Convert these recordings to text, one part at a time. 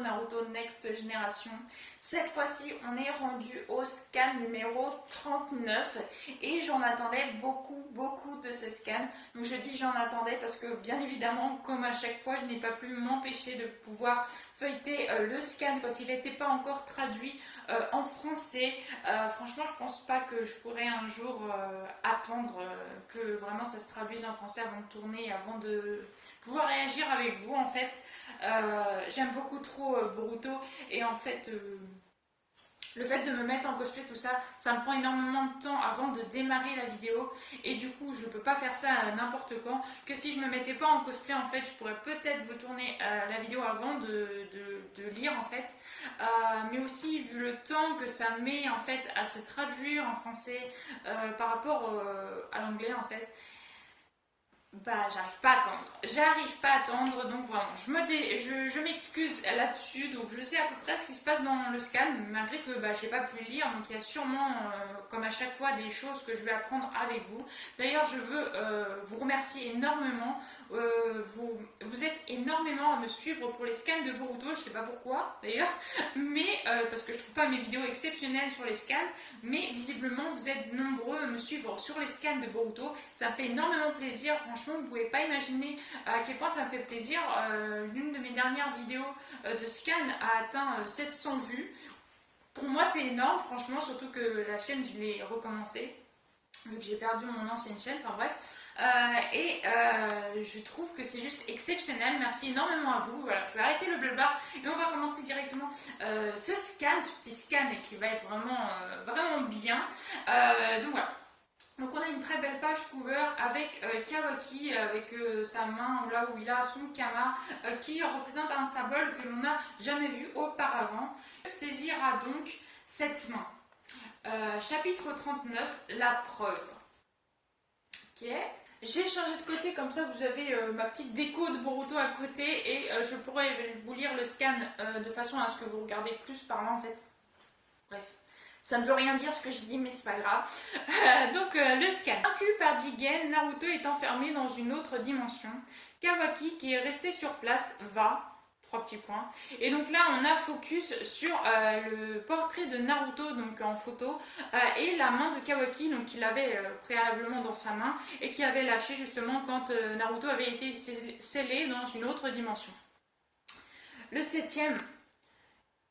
Naruto Next Generation. Cette fois-ci, on est rendu au scan numéro 39 et j'en attendais beaucoup de ce scan. Donc je dis j'en attendais parce que bien évidemment, comme à chaque fois, je n'ai pas pu m'empêcher de pouvoir feuilleter le scan quand il n'était pas encore traduit en français. Franchement, je pense pas que je pourrais un jour attendre que vraiment ça se traduise en français avant de tourner, avant de pouvoir réagir avec vous. En fait, j'aime beaucoup trop Boruto et en fait le fait de me mettre en cosplay, tout ça, ça me prend énormément de temps avant de démarrer la vidéo et du coup je peux pas faire ça n'importe quand, que si je me mettais pas en cosplay en fait je pourrais peut-être vous tourner la vidéo avant de lire en fait, mais aussi vu le temps que ça met en fait à se traduire en français par rapport à l'anglais en fait. Bah, j'arrive pas à attendre, donc vraiment, je m'excuse là-dessus, donc je sais à peu près ce qui se passe dans le scan, malgré que bah, j'ai pas pu le lire, donc il y a sûrement, comme à chaque fois, des choses que je vais apprendre avec vous. D'ailleurs, je veux vous remercier énormément, vous êtes énormément à me suivre pour les scans de Boruto, je sais pas pourquoi d'ailleurs, mais parce que je trouve pas mes vidéos exceptionnelles sur les scans, mais visiblement vous êtes nombreux à me suivre sur les scans de Boruto, ça me fait énormément plaisir, franchement vous ne pouvez pas imaginer à quel point ça me fait plaisir. L'une de mes dernières vidéos de scan a atteint 700 vues. Pour moi c'est énorme franchement, surtout que la chaîne je l'ai recommencée vu que j'ai perdu mon ancienne chaîne, enfin bref. Je trouve que c'est juste exceptionnel. Merci énormément à vous. Voilà, je vais arrêter le blabla et on va commencer directement ce scan, ce petit scan qui va être vraiment bien. Donc voilà. Donc on a une très belle page cover avec Kawaki, avec sa main là où il a son kama, qui représente un symbole que l'on n'a jamais vu auparavant. Il saisira donc cette main. Chapitre 39, la preuve. Ok. J'ai changé de côté, comme ça vous avez ma petite déco de Boruto à côté et je pourrais vous lire le scan de façon à ce que vous regardez plus par là en fait. Bref. Ça ne veut rien dire ce que je dis, mais c'est pas grave. Donc, le scan. Vaincu par Jigen, Naruto est enfermé dans une autre dimension. Kawaki, qui est resté sur place, va. 3 petits points. Et donc là, on a focus sur le portrait de Naruto, donc en photo, et la main de Kawaki, donc qu'il avait préalablement dans sa main, et qui avait lâché justement quand Naruto avait été scellé dans une autre dimension. Le 7e.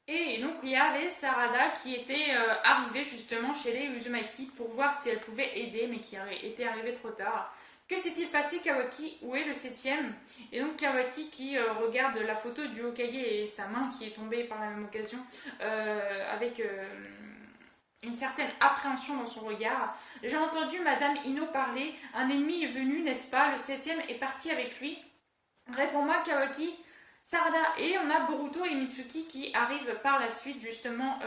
Et donc il y avait Sarada qui était arrivée justement chez les Uzumaki pour voir si elle pouvait aider, mais qui était arrivée trop tard. Que s'est-il passé, Kawaki? Où est le 7e? Et donc Kawaki qui regarde la photo du Hokage et sa main qui est tombée par la même occasion avec une certaine appréhension dans son regard. J'ai entendu Madame Ino parler, un ennemi est venu, n'est-ce pas? Le 7e est parti avec lui. Réponds-moi, Kawaki. Sarada, et on a Boruto et Mitsuki qui arrivent par la suite justement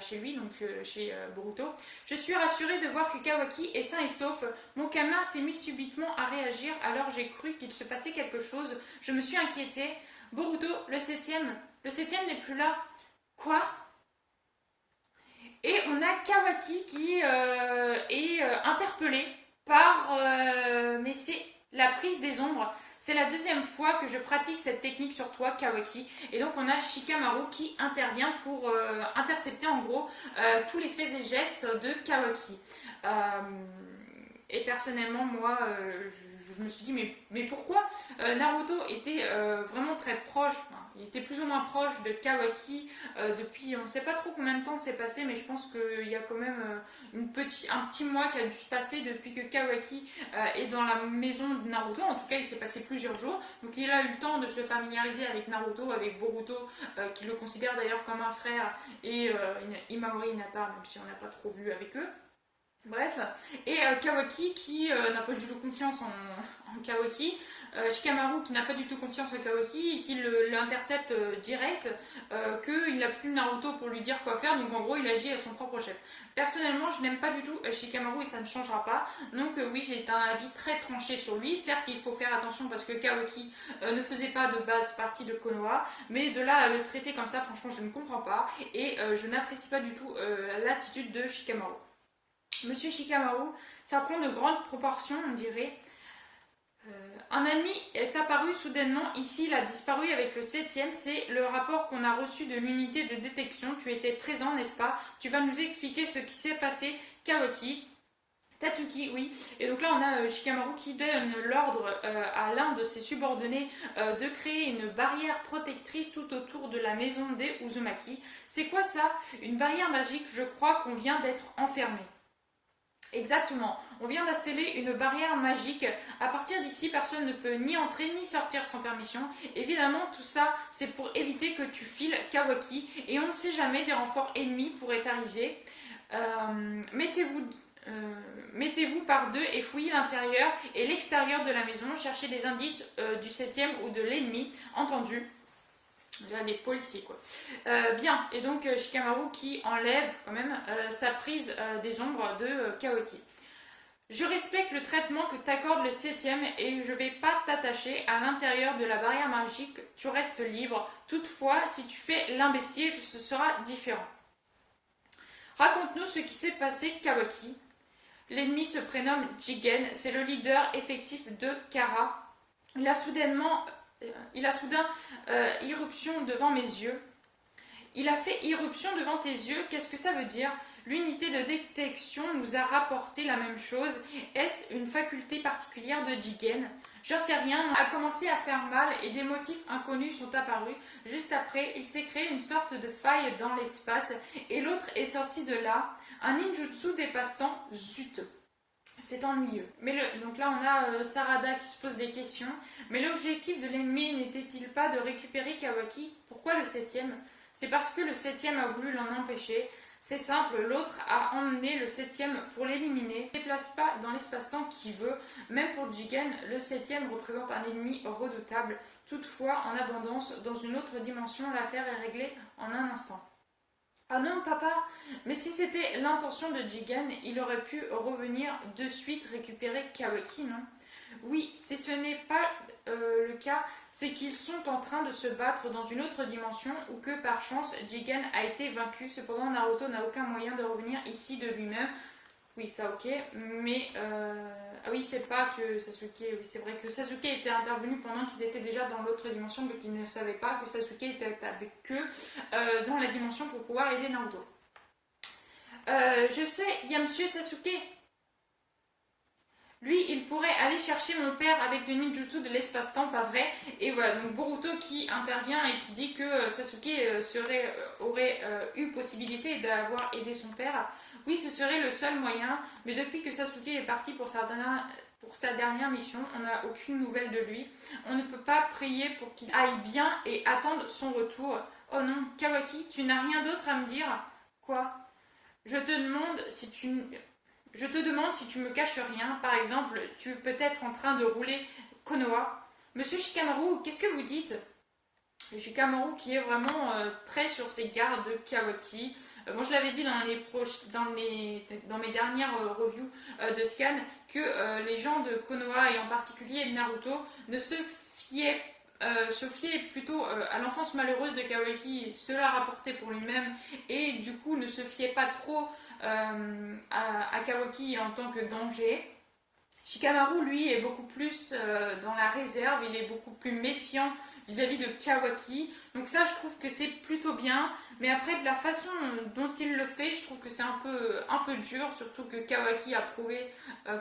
chez lui, donc chez Boruto. Je suis rassurée de voir que Kawaki est sain et sauf. Mon kama s'est mis subitement à réagir, alors j'ai cru qu'il se passait quelque chose. Je me suis inquiétée. Boruto, le 7e n'est plus là. Quoi? Et on a Kawaki qui est interpellé par... mais c'est la prise des ombres. C'est la deuxième fois que je pratique cette technique sur toi, Kawaki. Et donc on a Shikamaru qui intervient pour intercepter en gros tous les faits et gestes de Kawaki. Et personnellement, moi, je me suis dit, mais pourquoi Naruto était vraiment très proche, il était plus ou moins proche de Kawaki depuis, on ne sait pas trop combien de temps s'est passé, mais je pense qu'il y a quand même un petit mois qui a dû se passer depuis que Kawaki est dans la maison de Naruto. En tout cas, il s'est passé plusieurs jours. Donc il a eu le temps de se familiariser avec Naruto, avec Boruto, qui le considère d'ailleurs comme un frère, et Imamori Hinata, même si on n'a pas trop vu avec eux. Bref, et Kawaki qui n'a pas du tout confiance en Kawaki, Shikamaru qui n'a pas du tout confiance en Kawaki et qui l'intercepte direct, qu'il n'a plus Naruto pour lui dire quoi faire, donc en gros il agit à son propre chef. Personnellement je n'aime pas du tout Shikamaru et ça ne changera pas, donc oui j'ai un avis très tranché sur lui. Certes il faut faire attention parce que Kawaki ne faisait pas de base partie de Konoha, mais de là à le traiter comme ça franchement je ne comprends pas et je n'apprécie pas du tout l'attitude de Shikamaru. Monsieur Shikamaru, ça prend de grandes proportions, on dirait. Un ennemi est apparu soudainement, ici il a disparu avec le septième, c'est le rapport qu'on a reçu de l'unité de détection. Tu étais présent, n'est-ce pas? Tu vas nous expliquer ce qui s'est passé, Kawaki. Tatsuki, oui. Et donc là, on a Shikamaru qui donne l'ordre à l'un de ses subordonnés de créer une barrière protectrice tout autour de la maison des Uzumaki. C'est quoi ça? Une barrière magique, je crois qu'on vient d'être enfermé. Exactement, on vient d'installer une barrière magique. À partir d'ici, personne ne peut ni entrer ni sortir sans permission. Évidemment, tout ça, c'est pour éviter que tu files Kawaki. Et on ne sait jamais, des renforts ennemis pourraient arriver. Mettez-vous Mettez-vous par deux et fouillez l'intérieur et l'extérieur de la maison. Cherchez des indices du septième ou de l'ennemi. Entendu. Déjà des policiers quoi. Bien, et donc Shikamaru qui enlève quand même sa prise des ombres de Kawaki. Je respecte le traitement que t'accorde le septième et je vais pas t'attacher à l'intérieur de la barrière magique. Tu restes libre. Toutefois, si tu fais l'imbécile, ce sera différent. Raconte-nous ce qui s'est passé, Kawaki. L'ennemi se prénomme Jigen, c'est le leader effectif de Kara. Il a soudain irruption devant mes yeux. Il a fait irruption devant tes yeux, qu'est-ce que ça veut dire? L'unité de détection nous a rapporté la même chose. Est-ce une faculté particulière de Jigen? J'en sais rien. A commencé à faire mal et des motifs inconnus sont apparus. Juste après, il s'est créé une sorte de faille dans l'espace et l'autre est sorti de là. Un ninjutsu dépasse-temps, zut. C'est ennuyeux. Donc là, on a Sarada qui se pose des questions. Mais l'objectif de l'ennemi n'était-il pas de récupérer Kawaki? Pourquoi le septième? C'est parce que le septième a voulu l'en empêcher. C'est simple, l'autre a emmené le septième pour l'éliminer. Il ne déplace pas dans l'espace-temps qu'il veut. Même pour Jigen, le septième représente un ennemi redoutable. Toutefois, en abondance, dans une autre dimension, l'affaire est réglée en un instant. Ah non, papa, mais si c'était l'intention de Jigen, il aurait pu revenir de suite récupérer Kawaki, non? Oui, si ce n'est pas le cas, c'est qu'ils sont en train de se battre dans une autre dimension ou que par chance Jigen a été vaincu. Cependant, Naruto n'a aucun moyen de revenir ici de lui-même. Oui, ça ok, mais ah oui, c'est pas que Sasuke, oui, c'est vrai que Sasuke était intervenu pendant qu'ils étaient déjà dans l'autre dimension, donc ils ne savaient pas que Sasuke était avec eux dans la dimension pour pouvoir aider Naruto. Je sais, il y a monsieur Sasuke. Lui, il pourrait aller chercher mon père avec le ninjutsu de l'espace-temps, pas vrai? Et voilà, donc Boruto qui intervient et qui dit que Sasuke aurait eu possibilité d'avoir aidé son père. Oui, ce serait le seul moyen, mais depuis que Sasuke est parti pour sa dernière mission, on n'a aucune nouvelle de lui. On ne peut pas prier pour qu'il aille bien et attendre son retour. Oh non, Kawaki, tu n'as rien d'autre à me dire? Quoi? Je te demande si tu me caches rien. Par exemple, tu peux être en train de rouler Konoha. Monsieur Shikamaru, qu'est-ce que vous dites? Shikamaru qui est vraiment très sur ses gardes de Kawaki. Moi je l'avais dit dans mes dernières reviews de scan que les gens de Konoha et en particulier de Naruto ne se fiaient plutôt à l'enfance malheureuse de Kawaki, cela rapportait pour lui-même, et du coup ne se fiait pas trop à Kawaki en tant que danger. Shikamaru, lui, est beaucoup plus dans la réserve, il est beaucoup plus méfiant vis-à-vis de Kawaki. Donc ça, je trouve que c'est plutôt bien. Mais après, de la façon dont il le fait, je trouve que c'est un peu dur. Surtout que Kawaki a prouvé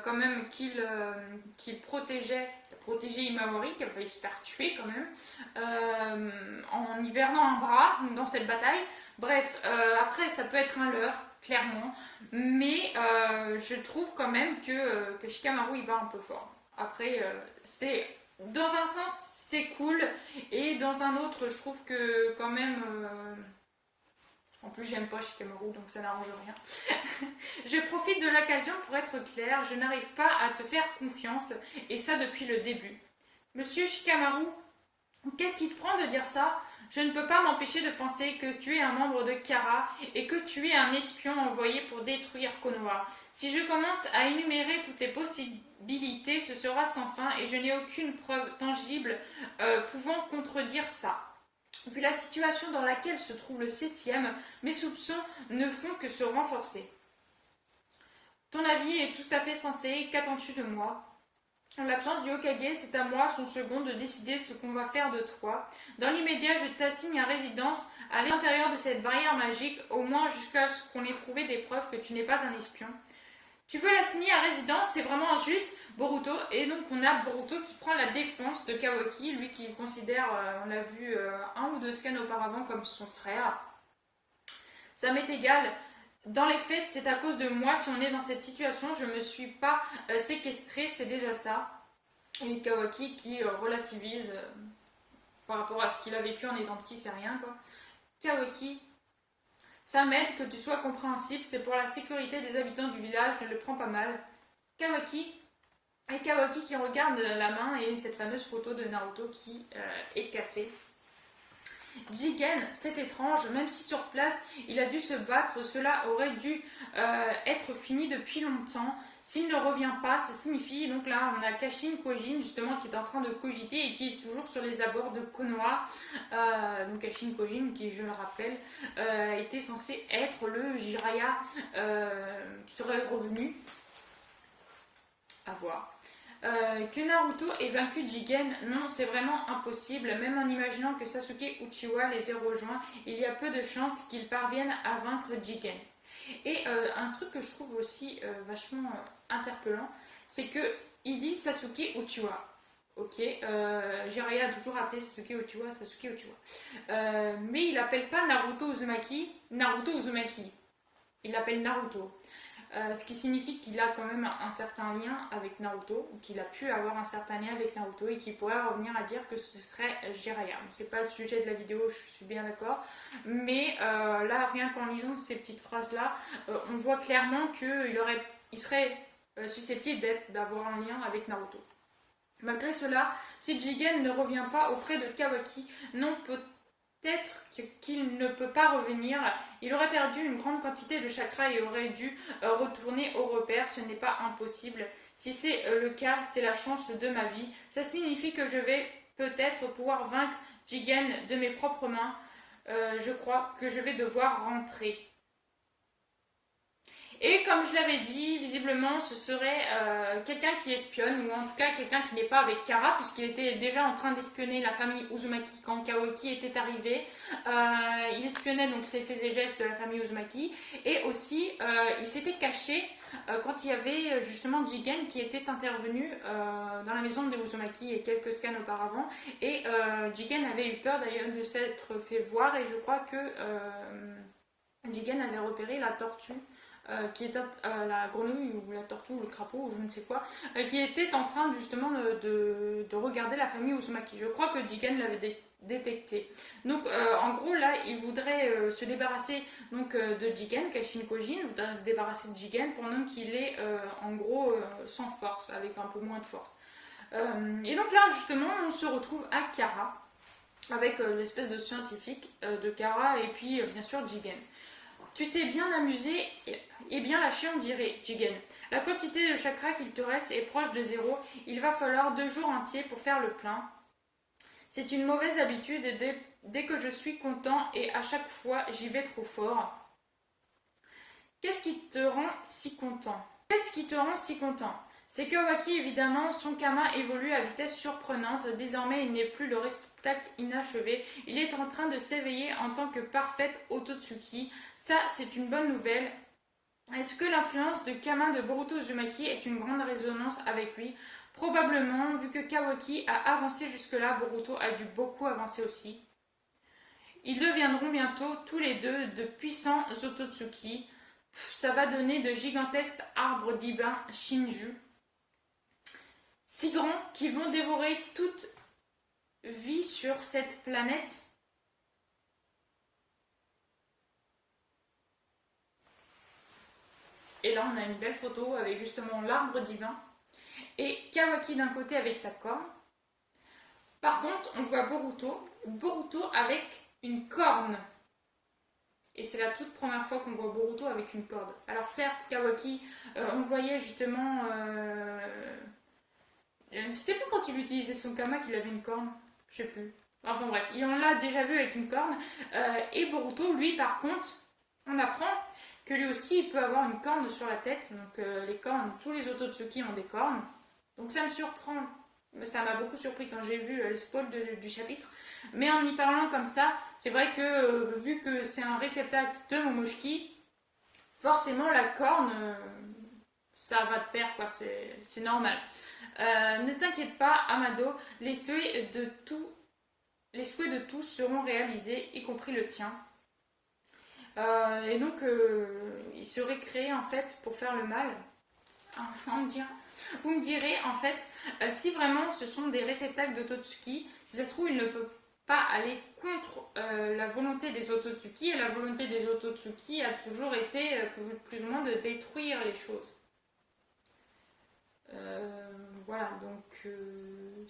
quand même qu'il protégeait Imamori, qui a failli se faire tuer quand même, en hibernant un bras dans cette bataille. Bref, après, ça peut être un leurre, clairement. Mais je trouve quand même que Shikamaru, il va un peu fort. Après, c'est dans un sens c'est cool et dans un autre je trouve que quand même en plus j'aime pas Shikamaru donc ça n'arrange rien. Je profite de l'occasion pour être claire, je n'arrive pas à te faire confiance et ça depuis le début. Monsieur Shikamaru, qu'est-ce qui te prend de dire ça? Je ne peux pas m'empêcher de penser que tu es un membre de Kara et que tu es un espion envoyé pour détruire Konoha. Si je commence à énumérer toutes les possibilités, ce sera sans fin et je n'ai aucune preuve tangible pouvant contredire ça. Vu la situation dans laquelle se trouve le septième, mes soupçons ne font que se renforcer. Ton avis est tout à fait sensé, qu'attends-tu de moi? En l'absence du Hokage, c'est à moi, son second, de décider ce qu'on va faire de toi. Dans l'immédiat, je t'assigne à résidence à l'intérieur de cette barrière magique, au moins jusqu'à ce qu'on ait trouvé des preuves que tu n'es pas un espion. Tu veux l'assigner à résidence, c'est vraiment injuste, Boruto. Et donc on a Boruto qui prend la défense de Kawaki, lui qui considère, on l'a vu un ou deux scans auparavant, comme son frère. Ça m'est égal. Dans les faits, c'est à cause de moi si on est dans cette situation. Je me suis pas séquestrée, c'est déjà ça. Et Kawaki qui relativise par rapport à ce qu'il a vécu en étant petit, c'est rien quoi. Kawaki, ça m'aide que tu sois compréhensif, c'est pour la sécurité des habitants du village, ne le prends pas mal. Kawaki, et Kawaki qui regarde la main et cette fameuse photo de Naruto qui est cassée. Jigen, c'est étrange, même si sur place il a dû se battre, cela aurait dû être fini depuis longtemps. S'il ne revient pas, ça signifie, donc là on a Kashin Kojin justement qui est en train de cogiter et qui est toujours sur les abords de Konoha. Donc Kashin Kojin qui, je le rappelle, était censé être le Jiraiya qui serait revenu. À voir. Que Naruto ait vaincu Jigen, non, c'est vraiment impossible. Même en imaginant que Sasuke Uchiwa les ait rejoints, il y a peu de chances qu'ils parviennent à vaincre Jigen. Et un truc que je trouve aussi vachement interpellant, c'est que il dit Sasuke Uchiwa. Ok, Jiraiya a toujours appelé Sasuke Uchiwa Sasuke Uchiwa. Mais il l'appelle pas Naruto Uzumaki, Naruto Uzumaki. Il l'appelle Naruto. Ce qui signifie qu'il a quand même un certain lien avec Naruto, ou qu'il a pu avoir un certain lien avec Naruto, et qu'il pourrait revenir à dire que ce serait Jiraiya. C'est pas le sujet de la vidéo, je suis bien d'accord, mais là, rien qu'en lisant ces petites phrases-là, on voit clairement qu'il serait susceptible d'avoir un lien avec Naruto. Malgré cela, si Jigen ne revient pas auprès de Kawaki, non peut-être qu'il ne peut pas revenir. Il aurait perdu une grande quantité de chakra et aurait dû retourner au repère. Ce n'est pas impossible. Si c'est le cas, c'est la chance de ma vie. Ça signifie que je vais peut-être pouvoir vaincre Jigen de mes propres mains. Je crois que je vais devoir rentrer. Et comme je l'avais dit, visiblement ce serait quelqu'un qui espionne, ou en tout cas quelqu'un qui n'est pas avec Kara, puisqu'il était déjà en train d'espionner la famille Uzumaki quand Kawaki était arrivé. Il espionnait donc les faits et gestes de la famille Uzumaki, et aussi il s'était caché quand il y avait justement Jigen qui était intervenu dans la maison des Uzumaki et quelques scans auparavant, et Jigen avait eu peur d'ailleurs de s'être fait voir, et je crois que Jigen avait repéré la tortue. Qui était la grenouille ou la tortue ou le crapaud ou je ne sais quoi, qui était en train justement de regarder la famille Uzumaki. Je crois que Jigen l'avait détecté. Donc en gros là, il voudrait se débarrasser donc, de Jigen, Kashin Kojin voudrait se débarrasser de Jigen pendant qu'il est en gros sans force, avec un peu moins de force. Et donc là justement, on se retrouve à Kara, avec l'espèce de scientifique de Kara et puis bien sûr Jigen. Tu t'es bien amusé et bien lâché, on dirait, Jigen. La quantité de chakra qu'il te reste est proche de zéro. Il va falloir 2 jours entiers pour faire le plein. C'est une mauvaise habitude et dès que je suis content et à chaque fois j'y vais trop fort. Qu'est-ce qui te rend si content? Qu'est-ce qui te rend si content? C'est Kawaki, évidemment, son Kama évolue à vitesse surprenante. Désormais, il n'est plus le réceptacle inachevé. Il est en train de s'éveiller en tant que parfaite Ototsuki. Ça, c'est une bonne nouvelle. Est-ce que l'influence de Kama de Boruto Uzumaki est une grande résonance avec lui? Probablement, vu que Kawaki a avancé jusque-là, Boruto a dû beaucoup avancer aussi. Ils deviendront bientôt tous les deux de puissants Ototsuki. Ça va donner de gigantesques arbres d'Iban Shinju. Si grands qui vont dévorer toute vie sur cette planète. Et là, on a une belle photo avec justement l'arbre divin et Kawaki d'un côté avec sa corne. Par contre, on voit Boruto avec une corne. Et c'est la toute première fois qu'on voit Boruto avec une corde. Alors certes, Kawaki, on le voyait justement... C'était plus quand il utilisait son Kama qu'il avait une corne. Je sais plus. Enfin bref, on l'a déjà vu avec une corne. Et Boruto, lui, par contre, on apprend que lui aussi, il peut avoir une corne sur la tête. Donc les cornes, tous les Ototsuki ont des cornes. Donc ça me surprend, ça m'a beaucoup surpris quand j'ai vu les spoils du chapitre. Mais en y parlant comme ça, c'est vrai que vu que c'est un réceptacle de Momoshiki, forcément la corne, ça va de pair, quoi, c'est normal. Ne t'inquiète pas, Amado, les souhaits de tous seront réalisés, y compris le tien. Et donc, il serait créé en fait pour faire le mal. Vous me direz en fait, si vraiment ce sont des réceptacles d'Ototsuki, si ça se trouve, il ne peut pas aller contre la volonté des Ototsuki, et la volonté des Ototsuki a toujours été plus ou moins de détruire les choses. Voilà, donc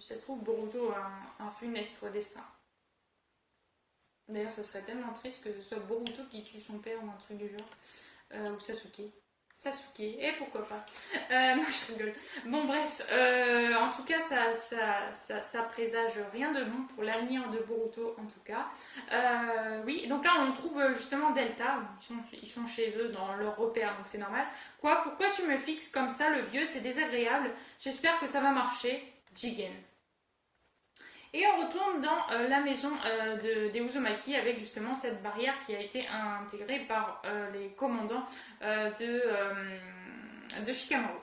ça se trouve, Boruto a un funeste destin. D'ailleurs, ça serait tellement triste que ce soit Boruto qui tue son père ou un truc du genre. Ou Sasuke. Sasuke, et pourquoi pas. Non, je rigole. Bon, bref, en tout cas, ça présage rien de bon pour l'avenir de Boruto, en tout cas. Oui, donc là, on trouve justement Delta. Ils sont chez eux dans leur repère, donc c'est normal. Quoi, pourquoi tu me fixes comme ça, le vieux? C'est désagréable. J'espère que ça va marcher. Jigen. Et on retourne dans la maison des Uzumaki avec justement cette barrière qui a été intégrée par les commandants de Shikamaru.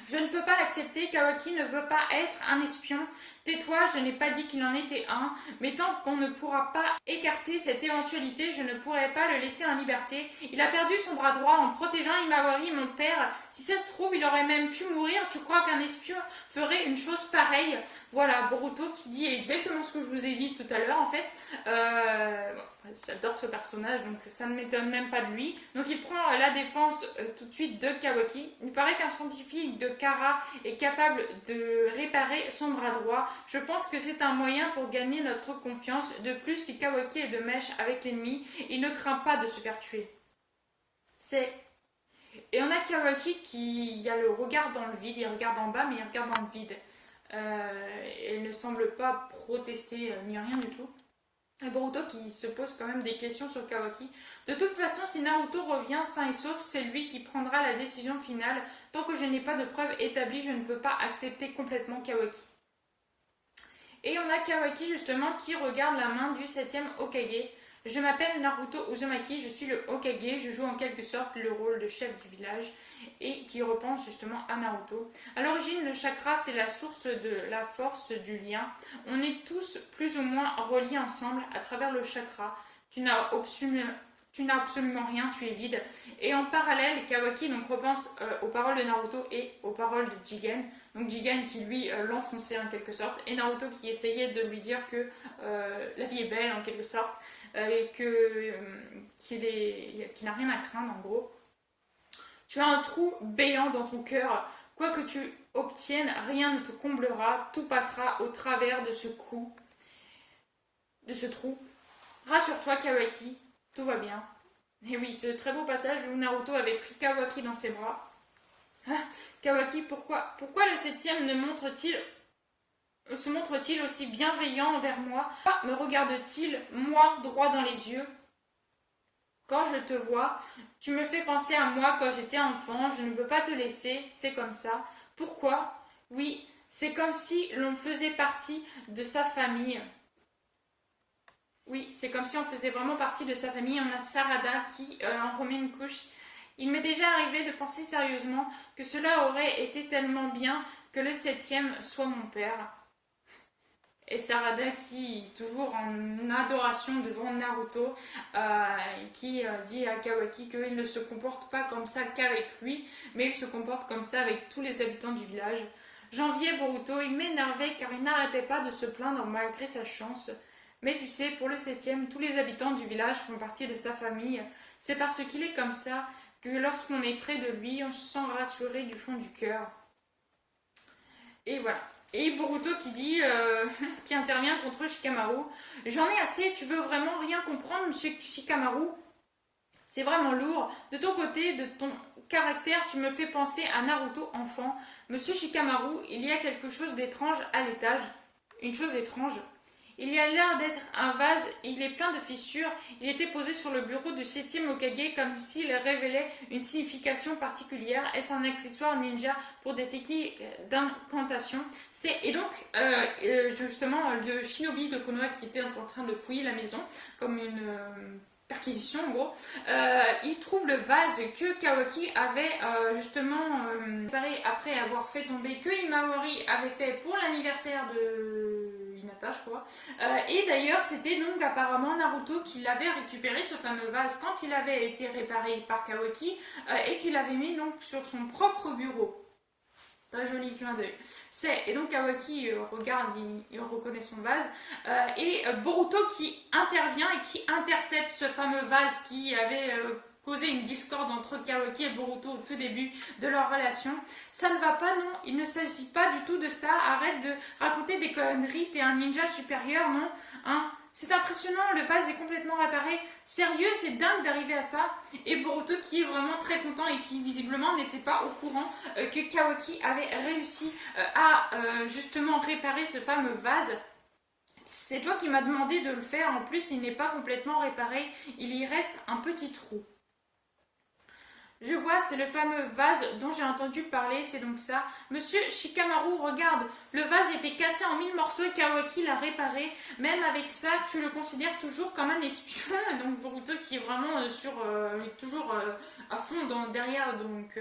Je ne peux pas l'accepter, Kawaki ne peut pas être un espion. Tais-toi, je n'ai pas dit qu'il en était un, mais tant qu'on ne pourra pas écarter cette éventualité, je ne pourrai pas le laisser en liberté. Il a perdu son bras droit en protégeant Imawari, mon père. Si ça se trouve, il aurait même pu mourir. Tu crois qu'un espion ferait une chose pareille? Voilà, Boruto qui dit exactement ce que je vous ai dit tout à l'heure en fait. J'adore ce personnage, donc ça ne m'étonne même pas de lui. Donc il prend la défense tout de suite de Kawaki. Il paraît qu'un scientifique de Kara est capable de réparer son bras droit. Je pense que c'est un moyen pour gagner notre confiance. De plus, si Kawaki est de mèche avec l'ennemi, il ne craint pas de se faire tuer. Et on a Kawaki qui a le regard dans le vide. Il regarde en bas, mais il regarde dans le vide. Il ne semble pas protester ni rien du tout. Et Boruto qui se pose quand même des questions sur Kawaki. De toute façon, si Naruto revient sain et sauf, c'est lui qui prendra la décision finale. Tant que je n'ai pas de preuves établies, je ne peux pas accepter complètement Kawaki. Et on a Kawaki justement qui regarde la main du 7ème Hokage. Je m'appelle Naruto Uzumaki, je suis le Hokage, je joue en quelque sorte le rôle de chef du village et qui repense justement à Naruto. À l'origine, le chakra c'est la source de la force du lien. On est tous plus ou moins reliés ensemble à travers le chakra. Tu n'as absolument rien, tu es vide. Et en parallèle, Kawaki donc repense aux paroles de Naruto et aux paroles de Jigen. Donc Jigen qui lui l'enfonçait en quelque sorte et Naruto qui essayait de lui dire que la vie est belle en quelque sorte. Et qu'il n'a rien à craindre en gros. Tu as un trou béant dans ton cœur. Quoi que tu obtiennes, rien ne te comblera. Tout passera au travers de ce trou. Rassure-toi, Kawaki, tout va bien. Et oui, ce très beau passage où Naruto avait pris Kawaki dans ses bras. Ah, Kawaki, pourquoi le 7ème se montre-t-il aussi bienveillant envers moi? Me regarde-t-il, moi, droit dans les yeux? Quand je te vois, tu me fais penser à moi quand j'étais enfant, je ne peux pas te laisser, c'est comme ça. Pourquoi? Oui, c'est comme si l'on faisait partie de sa famille. Oui, c'est comme si on faisait vraiment partie de sa famille. On a Sarada qui en remet une couche. Il m'est déjà arrivé de penser sérieusement que cela aurait été tellement bien que le 7ème soit mon père. Et Sarada qui, toujours en adoration devant Naruto, qui dit à Kawaki qu'il ne se comporte pas comme ça qu'avec lui, mais il se comporte comme ça avec tous les habitants du village. J'enviais Boruto, il m'énervait car il n'arrêtait pas de se plaindre malgré sa chance. Mais tu sais, pour le 7ème, tous les habitants du village font partie de sa famille. C'est parce qu'il est comme ça que lorsqu'on est près de lui, on se sent rassuré du fond du cœur. Et voilà. Et Boruto qui dit, qui intervient contre Shikamaru. J'en ai assez, tu veux vraiment rien comprendre, monsieur Shikamaru? C'est vraiment lourd. De ton côté, de ton caractère, tu me fais penser à Naruto enfant. Monsieur Shikamaru, il y a quelque chose d'étrange à l'étage. Une chose étrange. Il y a l'air d'être un vase, il est plein de fissures. Il était posé sur le bureau du 7e Hokage comme s'il révélait une signification particulière. Est-ce un accessoire ninja pour des techniques d'incantation? Et donc, justement, le shinobi de Konoha qui était en train de fouiller la maison, comme une perquisition en gros, il trouve le vase que Kawaki avait justement préparé après avoir fait tomber, que Himawari avait fait pour l'anniversaire de Hinata, je crois. Et d'ailleurs, c'était donc apparemment Naruto qui l'avait récupéré, ce fameux vase, quand il avait été réparé par Kawaki, et qu'il avait mis donc sur son propre bureau. Très joli clin d'œil. Et donc Kawaki regarde, il reconnaît son vase. Et Boruto qui intervient et qui intercepte ce fameux vase qui avait causé une discorde entre Kawaki et Boruto au tout début de leur relation. Ça ne va pas, non. Il ne s'agit pas du tout de ça. Arrête de raconter des conneries. T'es un ninja supérieur, non, hein? C'est impressionnant, le vase est complètement réparé. Sérieux, c'est dingue d'arriver à ça. Et Boruto qui est vraiment très content et qui visiblement n'était pas au courant que Kawaki avait réussi à justement réparer ce fameux vase. C'est toi qui m'as demandé de le faire. En plus, il n'est pas complètement réparé. Il y reste un petit trou. Je vois, c'est le fameux vase dont j'ai entendu parler, c'est donc ça. Monsieur Shikamaru, regarde, le vase était cassé en 1000 morceaux et Kawaki l'a réparé. Même avec ça, tu le considères toujours comme un espion. Et donc Boruto qui est vraiment il est toujours à fond derrière, donc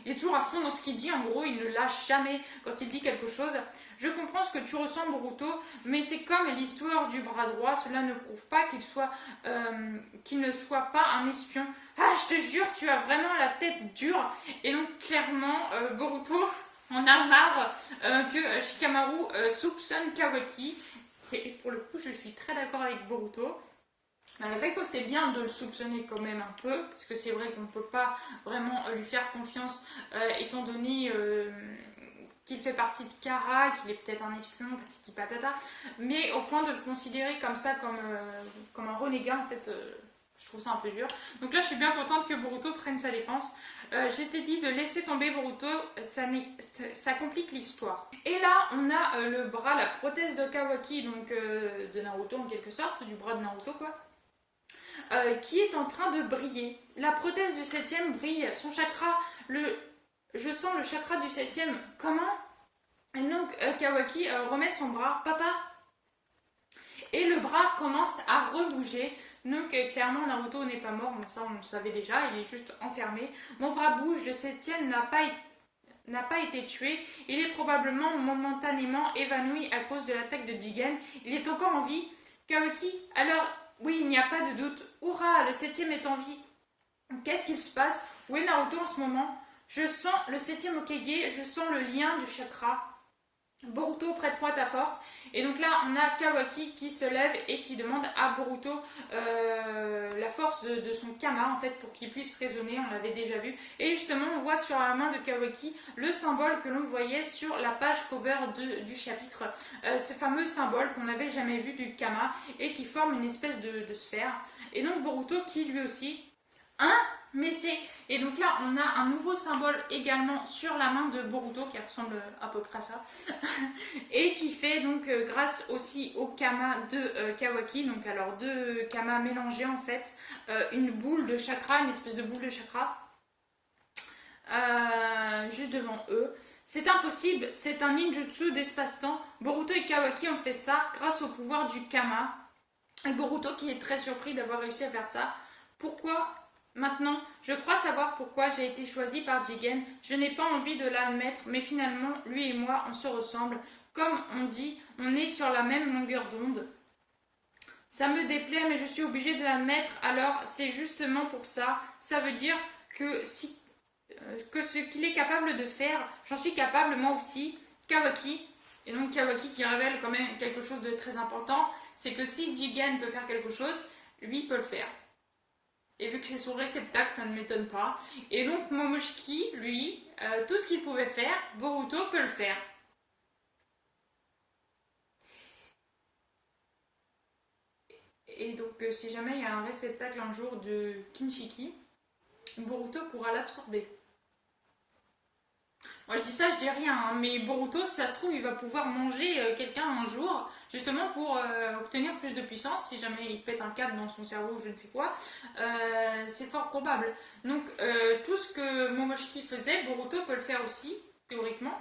il est toujours à fond dans ce qu'il dit. En gros, il ne lâche jamais quand il dit quelque chose. Je comprends ce que tu ressens, Boruto, mais c'est comme l'histoire du bras droit. Cela ne prouve pas qu'il ne soit pas un espion. Ah, je te jure, tu as vraiment la tête dure. Et donc, clairement, Boruto en a marre que Shikamaru soupçonne Kawaki. Et pour le coup, je suis très d'accord avec Boruto. Malgré que c'est bien de le soupçonner quand même un peu, parce que c'est vrai qu'on ne peut pas vraiment lui faire confiance, étant donné qu'il fait partie de Kara, qu'il est peut-être un espion, patati patata, mais au point de le considérer comme ça, comme un renégat, en fait, je trouve ça un peu dur. Donc là, je suis bien contente que Boruto prenne sa défense. J'étais dit de laisser tomber Boruto, ça complique l'histoire. Et là, on a le bras, la prothèse de Kawaki, donc de Naruto en quelque sorte, du bras de Naruto quoi. Qui est en train de briller. La prothèse du 7ème brille, son chakra, je sens le chakra du 7ème. Comment? Et donc Kawaki remet son bras, papa. Et le bras commence à rebouger. Donc clairement Naruto n'est pas mort, mais ça on le savait déjà, il est juste enfermé. Mon bras bouge, le 7ème n'a pas été tué. Il est probablement momentanément évanoui à cause de l'attaque de Jigen. Il est encore en vie. Kawaki, alors oui, il n'y a pas de doute. Hurrah, le 7ème est en vie. Qu'est-ce qu'il se passe? Où est Naruto en ce moment? Je sens le 7ème Hokage, je sens le lien du chakra. Boruto, prête-moi ta force. Et donc là, on a Kawaki qui se lève et qui demande à Boruto la force de son Kama, en fait, pour qu'il puisse raisonner, on l'avait déjà vu. Et justement, on voit sur la main de Kawaki le symbole que l'on voyait sur la page cover du chapitre. Ce fameux symbole qu'on n'avait jamais vu du Kama et qui forme une espèce de sphère. Et donc Boruto qui lui aussi... Hein? Mais c'est... Et donc là, on a un nouveau symbole également sur la main de Boruto qui ressemble à peu près à ça. Et qui fait donc, grâce aussi au Kama de Kawaki, donc alors deux Kama mélangés en fait, une boule de chakra, une espèce de boule de chakra, juste devant eux. C'est impossible, c'est un ninjutsu d'espace-temps. Boruto et Kawaki ont fait ça grâce au pouvoir du Kama. Et Boruto qui est très surpris d'avoir réussi à faire ça. Pourquoi? Maintenant, je crois savoir pourquoi j'ai été choisie par Jigen. Je n'ai pas envie de l'admettre, mais finalement, lui et moi, on se ressemble. Comme on dit, on est sur la même longueur d'onde. Ça me déplaît, mais je suis obligée de l'admettre. Alors, c'est justement pour ça. Ça veut dire que ce qu'il est capable de faire, j'en suis capable moi aussi. Kawaki, et donc Kawaki qui révèle quand même quelque chose de très important, c'est que si Jigen peut faire quelque chose, lui peut le faire. Et vu que c'est son réceptacle, ça ne m'étonne pas. Et donc Momoshiki, lui, tout ce qu'il pouvait faire, Boruto peut le faire. Et donc si jamais il y a un réceptacle un jour de Kinshiki, Boruto pourra l'absorber. Moi je dis ça, je dis rien, hein, mais Boruto, si ça se trouve, il va pouvoir manger quelqu'un un jour, justement pour obtenir plus de puissance, si jamais il pète un câble dans son cerveau ou je ne sais quoi. C'est fort probable. Donc tout ce que Momoshiki faisait, Boruto peut le faire aussi, théoriquement.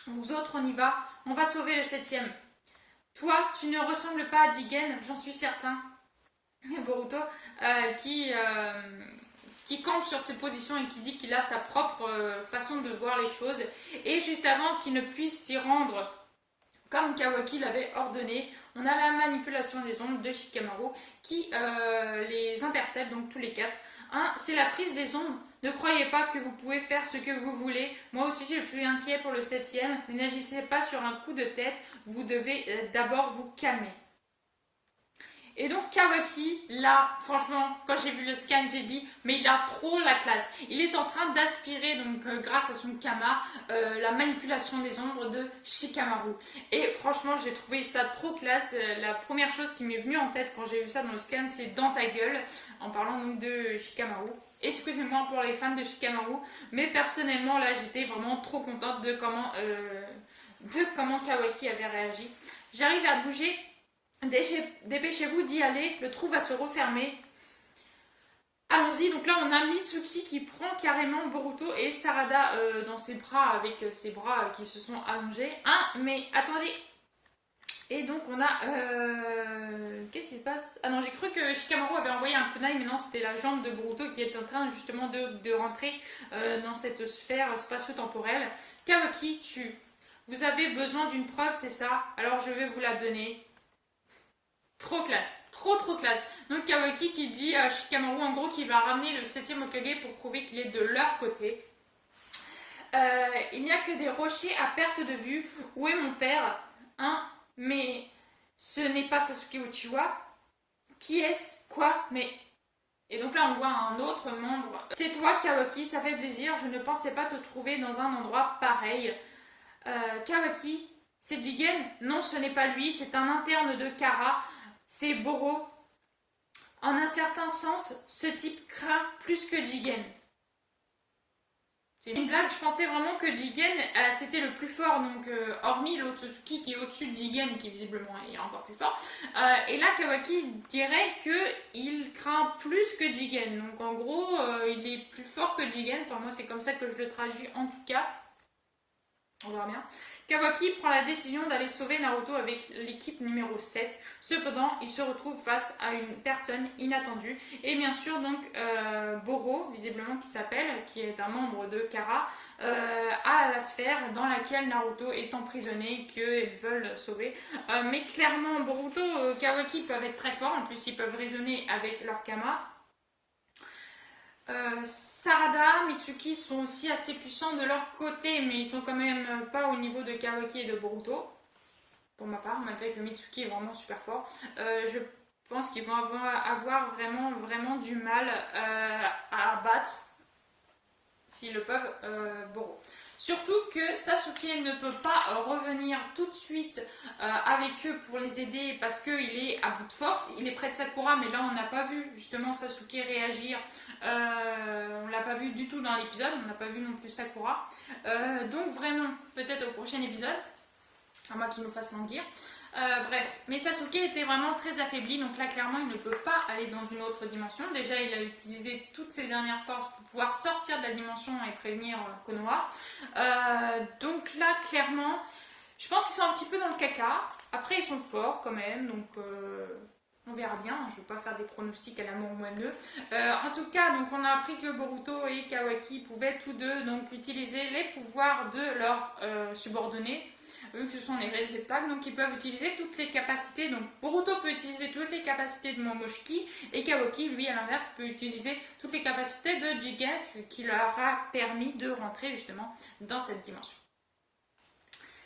Vous autres, on y va. On va sauver le septième. Toi, tu ne ressembles pas à Jigen, j'en suis certain. Et Boruto, qui campe sur ses positions et qui dit qu'il a sa propre façon de voir les choses. Et juste avant qu'il ne puisse s'y rendre comme Kawaki l'avait ordonné, on a la manipulation des ondes de Shikamaru qui les intercepte, donc tous les quatre. C'est la prise des ondes. Ne croyez pas que vous pouvez faire ce que vous voulez. Moi aussi, je suis inquiet pour le septième. Mais n'agissez pas sur un coup de tête. Vous devez d'abord vous calmer. Et donc Kawaki, là, franchement, quand j'ai vu le scan, j'ai dit, mais il a trop la classe. Il est en train d'aspirer, donc grâce à son Kama, la manipulation des ombres de Shikamaru. Et franchement, j'ai trouvé ça trop classe. La première chose qui m'est venue en tête quand j'ai vu ça dans le scan, c'est dans ta gueule, en parlant donc de Shikamaru. Excusez-moi pour les fans de Shikamaru, mais personnellement, là, j'étais vraiment trop contente de comment Kawaki avait réagi. J'arrive à bouger. Dépêchez-vous d'y aller, le trou va se refermer. Allons-y, donc là on a Mitsuki qui prend carrément Boruto et Sarada dans ses bras avec ses bras qui se sont allongés. Mais attendez. Et donc on a... Qu'est-ce qui se passe? Ah non, j'ai cru que Shikamaru avait envoyé un kunai, mais non, c'était la jambe de Boruto qui est en train justement de rentrer dans cette sphère spatio-temporelle. Kawaki tue. Vous avez besoin d'une preuve, c'est ça? Alors je vais vous la donner. Trop classe, trop classe. Donc Kawaki qui dit à Shikamaru en gros qu'il va ramener le 7ème Hokage pour prouver qu'il est de leur côté. Il n'y a que des rochers à perte de vue. Où est mon père? Mais ce n'est pas Sasuke Uchiwa. Qui est-ce? Quoi? Mais... Et donc là on voit un autre membre. C'est toi Kawaki, ça fait plaisir. Je ne pensais pas te trouver dans un endroit pareil. Kawaki, c'est Jigen? Non, ce n'est pas lui, c'est un interne de Kara. C'est Boro. En un certain sens, ce type craint plus que Jigen. C'est une blague, je pensais vraiment que Jigen c'était le plus fort, donc hormis l'Otsutsuki qui est au-dessus de Jigen, qui visiblement est encore plus fort. Et là, Kawaki dirait qu'il craint plus que Jigen. Donc en gros, il est plus fort que Jigen. Enfin, moi, c'est comme ça que je le traduis en tout cas. On verra bien. Kawaki prend la décision d'aller sauver Naruto avec l'équipe numéro 7. Cependant, il se retrouve face à une personne inattendue. Et bien sûr, donc, Boro, visiblement qui s'appelle, qui est un membre de Kara, à la sphère dans laquelle Naruto est emprisonné et qu'ils veulent sauver. Mais clairement, Boruto, Kawaki peuvent être très forts. En plus, ils peuvent raisonner avec leur Kama. Sarada, Mitsuki sont aussi assez puissants de leur côté, mais ils sont quand même pas au niveau de Kawaki et de Boruto, pour ma part, malgré que Mitsuki est vraiment super fort. Je pense qu'ils vont avoir vraiment du mal à battre, s'ils le peuvent, Boro. Surtout que Sasuke ne peut pas revenir tout de suite avec eux pour les aider parce qu'il est à bout de force. Il est près de Sakura, mais là on n'a pas vu justement Sasuke réagir. On l'a pas vu du tout dans l'épisode, on n'a pas vu non plus Sakura. Donc vraiment, peut-être au prochain épisode, à moins qu'il nous fasse languir. Bref, mais Sasuke était vraiment très affaibli, donc là clairement il ne peut pas aller dans une autre dimension. Déjà il a utilisé toutes ses dernières forces pour pouvoir sortir de la dimension et prévenir Konoha. Donc là clairement, je pense qu'ils sont un petit peu dans le caca. Après ils sont forts quand même, donc on verra bien. Je ne vais pas faire des pronostics à la mort moelleux. En tout cas, donc on a appris que Boruto et Kawaki pouvaient tous deux donc utiliser les pouvoirs de leurs subordonnés. Vu que ce sont les réceptacles, donc ils peuvent utiliser toutes les capacités. Donc Boruto peut utiliser toutes les capacités de Momoshiki et Kawaki, lui à l'inverse, peut utiliser toutes les capacités de Jigen, ce qui leur a permis de rentrer justement dans cette dimension.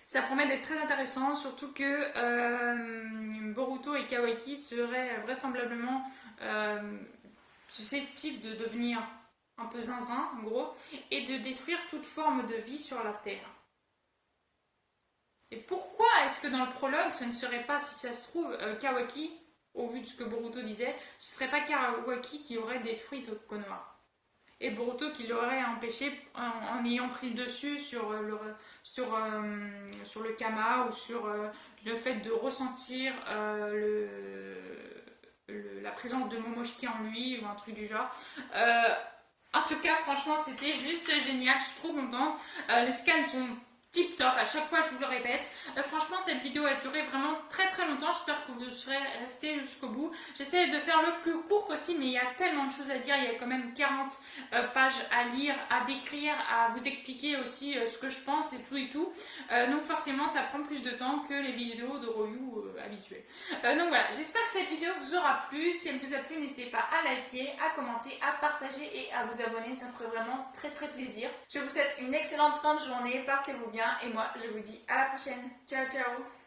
Ça promet d'être très intéressant, surtout que Boruto et Kawaki seraient vraisemblablement susceptibles de devenir un peu zinzin en gros et de détruire toute forme de vie sur la Terre. Et pourquoi est-ce que dans le prologue, ce ne serait pas, si ça se trouve, Kawaki, au vu de ce que Boruto disait, ce ne serait pas Kawaki qui aurait détruit Konoha? et Boruto qui l'aurait empêché en ayant pris le dessus sur le Kama ou sur le fait de ressentir la présence de Momoshiki en lui ou un truc du genre. En tout cas, franchement, c'était juste génial. Je suis trop contente. Les scans sont tip top, à chaque fois je vous le répète. Franchement, cette vidéo a duré vraiment très très longtemps. J'espère que vous serez restés jusqu'au bout. J'essaie de faire le plus court possible, mais il y a tellement de choses à dire. Il y a quand même 40 pages à lire, à décrire, à vous expliquer aussi ce que je pense et tout et tout. Donc forcément, ça prend plus de temps que les vidéos de review habituelles. Donc voilà, j'espère que cette vidéo vous aura plu. Si elle vous a plu, n'hésitez pas à liker, à commenter, à partager et à vous abonner. Ça me ferait vraiment très très plaisir. Je vous souhaite une excellente fin de journée. Portez-vous bien et moi je vous dis à la prochaine. Ciao ciao.